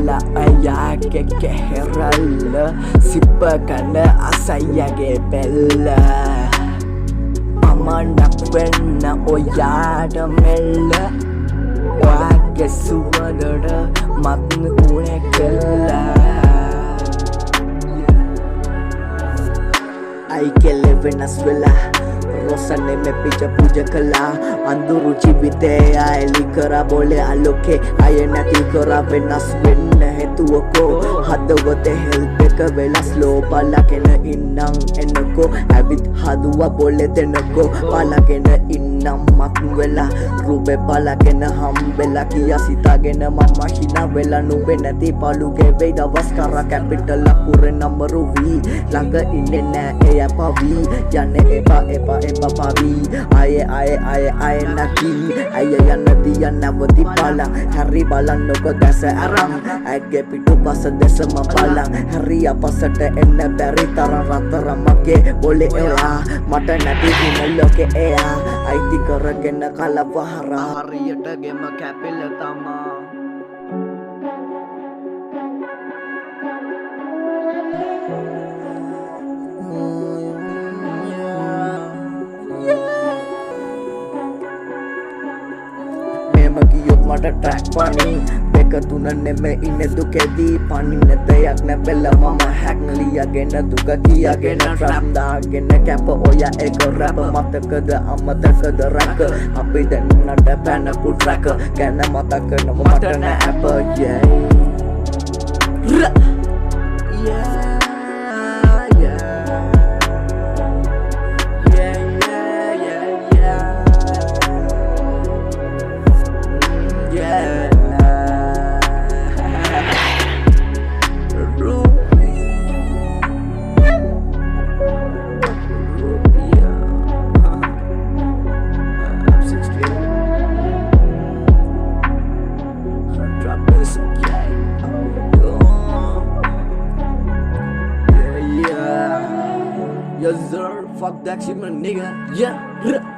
Vela aya ke heralla sippa kana asayage bella amanak wenna oyada mella oage suwadada matnu une kella ai kelle venas vela Rosane me picha puja kala anduru jibite aeli kara bole aloke ayenati kara venas wenna hetuwako hadagote help එක වෙලා slow බලගෙන ඉන්නම් එනකෝ ඇවිත් හදුවා බොලේ දෙනකෝ බලගෙන ඉන්නම් මත් වෙලා රූපේ බලගෙන හම්බෙලා කියා සිතාගෙන මම හිනා වෙලා නුඹේ නැති පළුගේ වෙයි දවස් කරා කැපිටල් අකුරේ නම්බරු V ළඟ ඉන්නේ නෑ එයා පවි යන්නේ එපා පවි ආයේ නැති අය යන්නදී යන්නවති බලන් හරි බලන්නකො දැස අරන් ඇගේ පිටුපස දැසම බලන් හරි අපසට එන්න බැරි තරම් රතරම් මගේ බොලේ එලා මට නැති ඉන්න ලෝකේ එයා අයිති කරගෙන කලවහරා හරියට ගෙම කැපිල තමා මෙම ගියොත් මට ට්‍රැක් පනි දෙක තුන නෙමෙයි ඉන්නේ දුකේදී පනින්න දෙයක් නැබෙලා මම හැක් ලියගෙන දුක කියාගෙන ට්‍රැප් දාගෙන කැප ඔයා එක රැප මතකද අමතකද රැක අපි දැන්නට පැනපු ට්‍රැක් ගැන මතකන මට නෑ අප Yes sir, fuck that shit my nigga, yeah.